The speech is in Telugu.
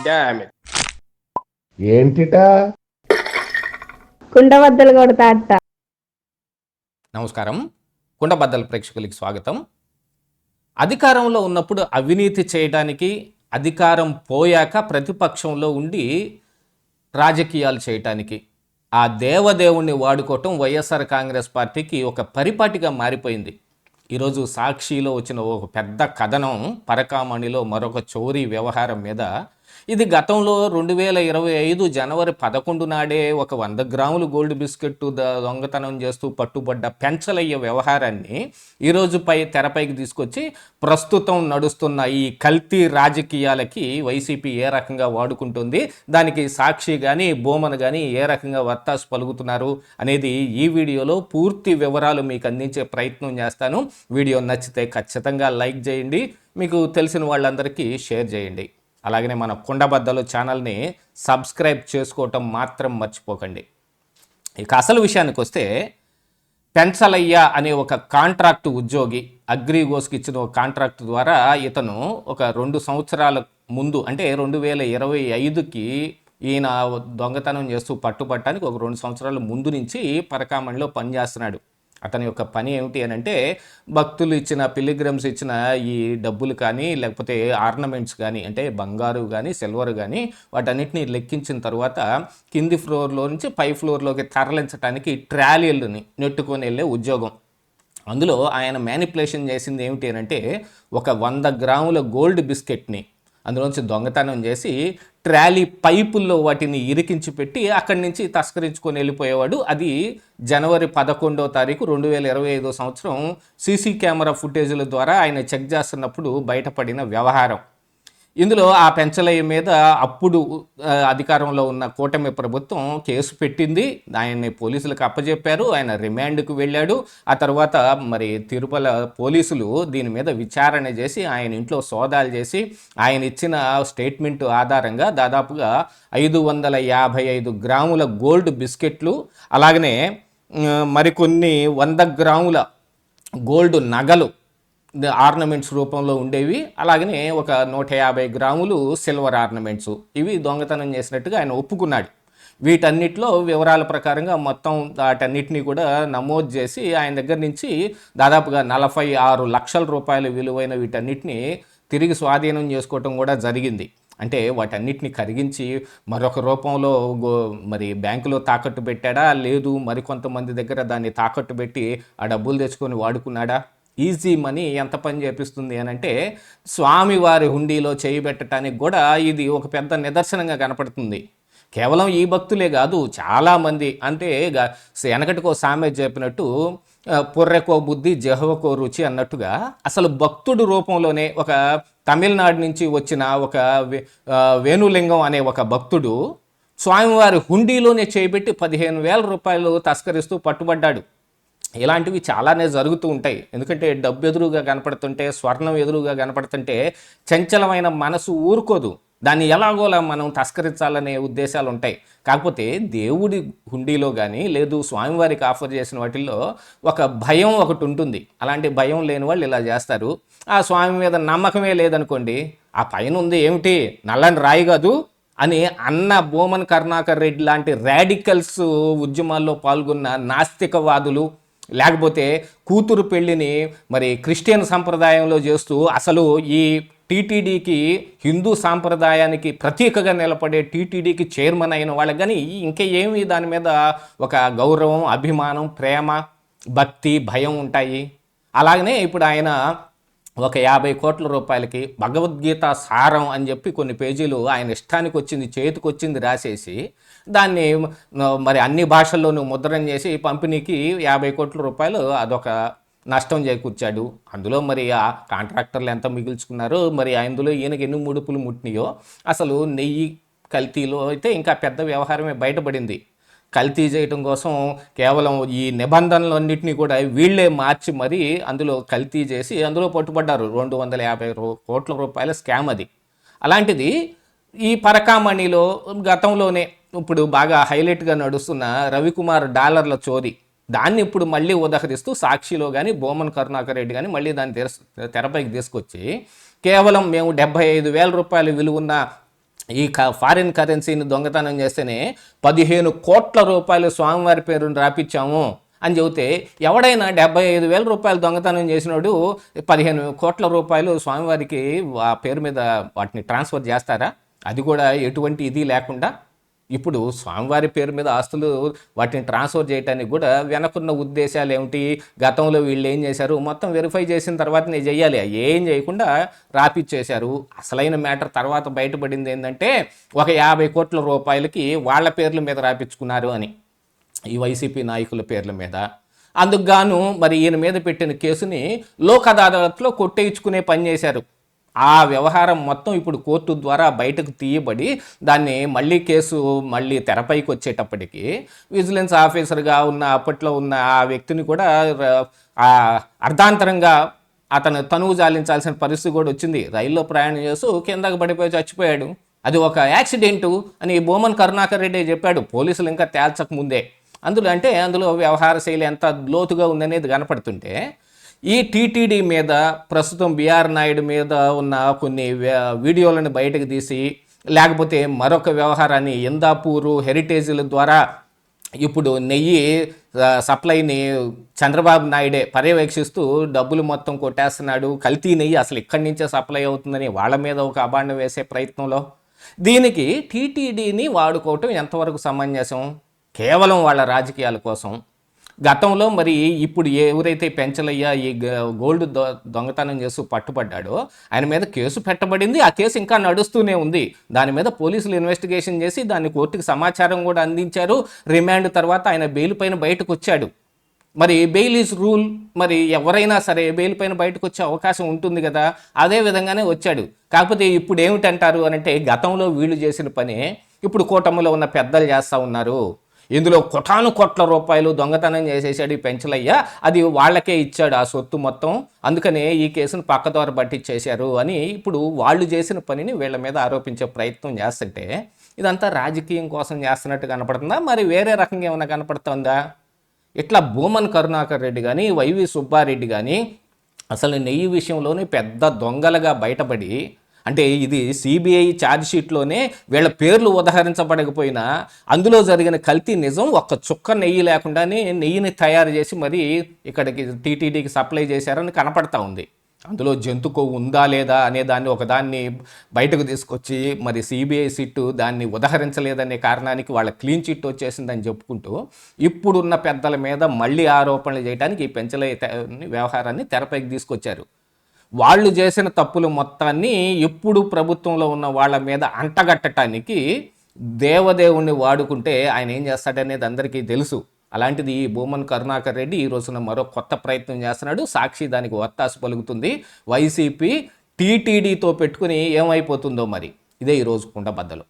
Damn it. ఏంటిటా కుండబద్దలు కొడతా అట్ట. నమస్కారం. కుండబద్దల ప్రేక్షకులకి స్వాగతం. అధికారంలో ఉన్నప్పుడు అవినీతి చేయడానికి, అధికారం పోయాక ప్రతిపక్షంలో ఉండి రాజకీయాలు చేయటానికి ఆ దేవదేవుణ్ణి వాడుకోవటం వైఎస్ఆర్ కాంగ్రెస్ పార్టీకి ఒక పరిపాటిగా మారిపోయింది. ఈరోజు సాక్షిలో వచ్చిన ఒక పెద్ద కథనం పరకామణిలో మరొక చోరీ వ్యవహారం మీద. ఇది గతంలో 2025 జనవరి 11 నాడే ఒక 100 గ్రాములు గోల్డ్ బిస్కెట్ దొంగతనం చేస్తూ పట్టుబడ్డ పెంచలయ్య వ్యవహారాన్ని ఈరోజు తెరపైకి తీసుకొచ్చి ప్రస్తుతం నడుస్తున్న ఈ కల్తీ రాజకీయాలకి వైసీపీ ఏ రకంగా వాడుకుంటుంది, దానికి సాక్షి కానీ బోమన్ కానీ ఏ రకంగా వత్తాసు పలుకుతున్నారు అనేది ఈ వీడియోలో పూర్తి వివరాలు మీకు అందించే ప్రయత్నం చేస్తాను. వీడియో నచ్చితే ఖచ్చితంగా లైక్ చేయండి, మీకు తెలిసిన వాళ్ళందరికీ షేర్ చేయండి. అలాగనే మన కుండబద్దలు ఛానల్ని సబ్స్క్రైబ్ చేసుకోవటం మాత్రం మర్చిపోకండి. ఇక అసలు విషయానికి వస్తే, పెంచలయ్య అనే ఒక కాంట్రాక్టు ఉద్యోగి అగ్రిగోస్కి ఇచ్చిన ఒక కాంట్రాక్ట్ ద్వారా ఇతను ఒక 2 సంవత్సరాల ముందు, అంటే 2025కి ఈయన దొంగతనం చేస్తూ పట్టుబట్టడానికి ఒక 2 సంవత్సరాల ముందు నుంచి పరకామణిలో పనిచేస్తున్నాడు. అతని యొక్క పని ఏమిటి అని అంటే, భక్తులు ఇచ్చిన పిలిగ్రమ్స్ ఇచ్చిన ఈ డబ్బులు కానీ లేకపోతే ఆర్నమెంట్స్ కానీ, అంటే బంగారు కానీ సిల్వర్ కానీ వాటన్నిటిని లెక్కించిన తర్వాత కింది ఫ్లోర్లో నుంచి పై ఫ్లోర్లోకి తరలించడానికి ట్రాలీలని నెట్టుకొని వెళ్ళే ఉద్యోగం. అందులో ఆయన మ్యానిపులేషన్ చేసింది ఏమిటి అని అంటే, ఒక 100 గ్రాముల గోల్డ్ బిస్కెట్ని అందులోంచి దొంగతనం చేసి ట్రాలీ పైపుల్లో వాటిని ఇరికించి పెట్టి అక్కడి నుంచి తస్కరించుకొని వెళ్ళిపోయేవాడు. అది జనవరి 11వ తారీఖు 2025 సంవత్సరం సీసీ కెమెరా ఫుటేజీల ద్వారా ఆయన చెక్ చేస్తున్నప్పుడు బయటపడిన వ్యవహారం. ఇందులో ఆ పెంచలయ్య మీద అప్పుడు అధికారంలో ఉన్న కూటమి ప్రభుత్వం కేసు పెట్టింది. ఆయన్ని పోలీసులకు అప్పచెప్పారు. ఆయన రిమాండ్కు వెళ్ళాడు. ఆ తర్వాత మరి తిరుపతి పోలీసులు దీని మీద విచారణ చేసి ఆయన ఇంట్లో సోదాలు చేసి ఆయన ఇచ్చిన స్టేట్మెంట్ ఆధారంగా దాదాపుగా 555 గ్రాముల గోల్డ్ బిస్కెట్లు, అలాగనే మరికొన్ని 100 గ్రాముల గోల్డ్ నగలు ఆర్నమెంట్స్ రూపంలో ఉండేవి, అలాగనే ఒక 150 గ్రాములు సిల్వర్ ఆర్నమెంట్స్, ఇవి దొంగతనం చేసినట్టుగా ఆయన ఒప్పుకున్నాడు. వీటన్నిటిలో వివరాల ప్రకారంగా మొత్తం వాటన్నిటినీ కూడా నమోదు చేసి ఆయన దగ్గర నుంచి దాదాపుగా 46 లక్షల రూపాయల విలువైన వీటన్నిటిని తిరిగి స్వాధీనం చేసుకోవటం కూడా జరిగింది. అంటే వాటన్నిటిని కరిగించి మరొక రూపంలో మరి బ్యాంకులో తాకట్టు పెట్టాడా, లేదు మరికొంతమంది దగ్గర దాన్ని తాకట్టు పెట్టి ఆ డబ్బులు తెచ్చుకొని వాడుకున్నాడా? ఈజీ మనీ ఎంత పని చేపిస్తుంది అని అంటే, స్వామివారి హుండీలో చేయబెట్టడానికి కూడా ఇది ఒక పెద్ద నిదర్శనంగా కనపడుతుంది. కేవలం ఈ భక్తులే కాదు, చాలామంది. అంటే వెనకటికో సామెత చెప్పినట్టు పుర్రెకో బుద్ధి జహవకో రుచి అన్నట్టుగా, అసలు భక్తుడు రూపంలోనే ఒక తమిళనాడు నుంచి వచ్చిన ఒక వేణులింగం అనే ఒక భక్తుడు స్వామివారి హుండీలోనే చేయబెట్టి 15,000 రూపాయలు తస్కరిస్తూ పట్టుబడ్డాడు. ఇలాంటివి చాలానే జరుగుతూ ఉంటాయి. ఎందుకంటే డబ్బు ఎదురుగా కనపడుతుంటే, స్వర్ణం ఎదురుగా కనపడుతుంటే చంచలమైన మనసు ఊరుకోదు. దాన్ని ఎలాగోలా మనం తస్కరించాలనే ఉద్దేశాలు ఉంటాయి. కాకపోతే దేవుడి హుండీలో కానీ లేదు స్వామివారికి ఆఫర్ చేసిన వాటిల్లో ఒక భయం ఒకటి ఉంటుంది. అలాంటి భయం లేని వాళ్ళు ఇలా చేస్తారు. ఆ స్వామి మీద నమ్మకమే లేదనుకోండి, ఆ పైన ఉంది ఏమిటి నల్లని రాయి కాదు అని అన్న బోమన్ కరుణాకర్ రెడ్డి లాంటి రాడికల్స్ ఉద్యమాల్లో పాల్గొన్న నాస్తికవాదులు, లేకపోతే కూతురు పెళ్ళిని మరి క్రిస్టియన్ సంప్రదాయంలో చేస్తూ అసలు ఈ టీటీడీకి, హిందూ సాంప్రదాయానికి ప్రతీకగా నిలబడే టీటీడీకి చైర్మన్ అయిన వాళ్ళకి కానీ ఇంకా ఏమి దాని మీద ఒక గౌరవం, అభిమానం, ప్రేమ, భక్తి, భయం ఉంటాయి. అలాగనే ఇప్పుడు ఆయన ఒక 50 కోట్ల రూపాయలకి భగవద్గీత సారం అని చెప్పి కొన్ని పేజీలు ఆయన ఇష్టానికి వచ్చింది చేతికి వచ్చింది రాసేసి దాన్ని మరి అన్ని భాషల్లోనూ ముద్రణ చేసి పంపిణీకి 50 కోట్ల రూపాయలు అదొక నష్టం చేకూర్చాడు. అందులో మరి ఆ కాంట్రాక్టర్లు ఎంత మిగిల్చుకున్నారో, మరి అందులో ఈయనకి ఎన్ని ముడుపులు ముట్టినాయో. అసలు నెయ్యి కల్తీలో అయితే ఇంకా పెద్ద వ్యవహారమే బయటపడింది. కల్తీ చేయటం కోసం కేవలం ఈ నిబంధనలన్నింటినీ కూడా వీళ్ళే మార్చి మరీ అందులో కల్తీ చేసి అందులో పట్టుబడ్డారు. 250 కోట్ల రూపాయల స్కామ్ అది. అలాంటిది ఈ పరకామణిలో గతంలోనే ఇప్పుడు బాగా హైలైట్గా నడుస్తున్న రవికుమార్ డాలర్ల చోరీ, దాన్ని ఇప్పుడు మళ్ళీ ఉదహరిస్తూ సాక్షిలో కానీ బోమన్ కరుణాకర్ రెడ్డి కానీ మళ్ళీ దాన్ని తెరపైకి తీసుకొచ్చి కేవలం మేము 75,000 రూపాయలు విలువన్న ఈ ఫారిన్ కరెన్సీని దొంగతనం చేస్తేనే 15 కోట్ల రూపాయలు స్వామివారి పేరును రాపిచ్చాము అని చెబితే, ఎవడైనా 75,000 రూపాయలు దొంగతనం చేసినోడు 15 కోట్ల రూపాయలు స్వామివారికి ఆ పేరు మీద వాటిని ట్రాన్స్ఫర్ చేస్తారా? అది కూడా ఎటువంటి ఇది లేకుండా. ఇప్పుడు స్వామివారి పేరు మీద ఆస్తులు వాటిని ట్రాన్స్ఫర్ చేయడానికి కూడా వెనకున్న ఉద్దేశాలు ఏమిటి, గతంలో వీళ్ళు ఏం చేశారు మొత్తం వెరిఫై చేసిన తర్వాత నేను చెయ్యాలి, ఏం చేయకుండా రాపిచ్చేశారు. అసలైన మ్యాటర్ తర్వాత బయటపడింది ఏంటంటే, ఒక 50 కోట్ల రూపాయలకి వాళ్ళ పేర్ల మీద రాపించుకున్నారు అని, ఈ వైసీపీ నాయకుల పేర్ల మీద. అందుకు గాను మరి ఈయన మీద పెట్టిన కేసుని లోక్ అదాలత్లో కొట్టేయించుకునే పని చేశారు. ఆ వ్యవహారం మొత్తం ఇప్పుడు కోర్టు ద్వారా బయటకు తీయబడి దాన్ని మళ్ళీ కేసు మళ్ళీ తెరపైకి వచ్చేటప్పటికి విజిలెన్స్ ఆఫీసర్గా ఉన్న అప్పట్లో ఉన్న ఆ వ్యక్తిని కూడా అర్ధాంతరంగా అతను తనువు జాలించాల్సిన పరిస్థితి కూడా వచ్చింది. రైల్లో ప్రయాణం చేస్తూ కిందకు పడిపోయి చచ్చిపోయాడు. అది ఒక యాక్సిడెంటు అని భూమన్ కరుణాకర్ రెడ్డి చెప్పాడు, పోలీసులు ఇంకా తేల్చక ముందే. అందులో వ్యవహార శైలి ఎంత లోతుగా ఉందనేది కనపడుతుంటే, ఈ టీటీడీ మీద ప్రస్తుతం బిఆర్ నాయుడు మీద ఉన్న కొన్ని వీడియోలను బయటకు తీసి, లేకపోతే మరొక వ్యవహారాన్ని ఇందాపూరు హెరిటేజ్ల ద్వారా ఇప్పుడు నెయ్యి సప్లైని చంద్రబాబు నాయుడే పర్యవేక్షిస్తూ డబ్బులు మొత్తం కొట్టేస్తున్నాడు, కల్తీ నెయ్యి అసలు ఇక్కడి నుంచే సప్లై అవుతుందని వాళ్ళ మీద ఒక అబాండం వేసే ప్రయత్నంలో, దీనికి టీటీడీని వాడుకోవటం ఎంతవరకు సమంజసం? కేవలం వాళ్ళ రాజకీయాల కోసం. గతంలో మరి ఇప్పుడు ఎవరైతే పెంచలయ్య ఈ గోల్డ్ దొంగతనం చేస్తూ పట్టుబడ్డాడో ఆయన మీద కేసు పెట్టబడింది. ఆ కేసు ఇంకా నడుస్తూనే ఉంది. దాని మీద పోలీసులు ఇన్వెస్టిగేషన్ చేసి దాన్ని కోర్టుకి సమాచారం కూడా అందించారు. రిమాండ్ తర్వాత ఆయన బెయిల్ పైన బయటకు వచ్చాడు. మరి బెయిల్ ఈజ్ రూల్, మరి ఎవరైనా సరే బెయిల్ పైన బయటకు వచ్చే అవకాశం ఉంటుంది కదా, అదే విధంగానే వచ్చాడు. కాకపోతే ఇప్పుడు ఏమిటంటారు అనంటే, గతంలో వీళ్ళు చేసిన పనే ఇప్పుడు కూటమిలో ఉన్న పెద్దలు చేస్తూ ఉన్నారు. ఇందులో కోట్ల రూపాయలు దొంగతనం చేసేసాడు ఈ పెంచలయ్య, అది వాళ్ళకే ఇచ్చాడు ఆ సొత్తు మొత్తం, అందుకనే ఈ కేసును పక్కదోర పట్టించేశారు అని ఇప్పుడు వాళ్ళు చేసిన పనిని వీళ్ళ మీద ఆరోపించే ప్రయత్నం చేస్తుంటే, ఇదంతా రాజకీయం కోసం చేస్తున్నట్టు కనపడుతుందా, మరి వేరే రకంగా ఏమైనా కనపడుతుందా? ఇట్లా భూమన్ కరుణాకర్ రెడ్డి కానీ వైవి సుబ్బారెడ్డి కానీ అసలు నెయ్యి విషయంలోనే పెద్ద దొంగలుగా బయటపడి, అంటే ఇది సిబిఐ ఛార్జ్షీట్లోనే వీళ్ళ పేర్లు ఉదహరించబడకపోయినా అందులో జరిగిన కల్తీ నిజం, ఒక్క చుక్క నెయ్యి లేకుండానే నెయ్యిని తయారు చేసి మరి ఇక్కడికి టీటీడీకి సప్లై చేశారని కనపడతా ఉంది. అందులో జంతు కొవ్వు ఉందా లేదా అనే దాన్ని ఒకదాన్ని బయటకు తీసుకొచ్చి మరి సిబిఐ సిట్టు దాన్ని ఉదహరించలేదనే కారణానికి వాళ్ళ క్లీన్ చిట్ వచ్చేసిందని చెప్పుకుంటూ ఇప్పుడున్న పెద్దల మీద మళ్ళీ ఆరోపణలు చేయడానికి ఈ పెంచలే వ్యవహారాన్ని తెరపైకి తీసుకొచ్చారు. వాళ్ళు చేసిన తప్పులు మొత్తాన్ని ఇప్పుడు ప్రభుత్వంలో ఉన్న వాళ్ళ మీద అంటగట్టడానికి దేవదేవుణ్ణి వాడుకుంటే ఆయన ఏం చేస్తాడనేది అందరికీ తెలుసు. అలాంటిది ఈ భూమన్ కరుణాకర్ రెడ్డి ఈ రోజున మరో కొత్త ప్రయత్నం చేస్తున్నాడు. సాక్షి దానికి ఒత్తాసు పలుకుతుంది. వైసీపీ టీటీడీతో పెట్టుకుని ఏమైపోతుందో మరి. ఇదే ఈరోజు కుండబద్దలు.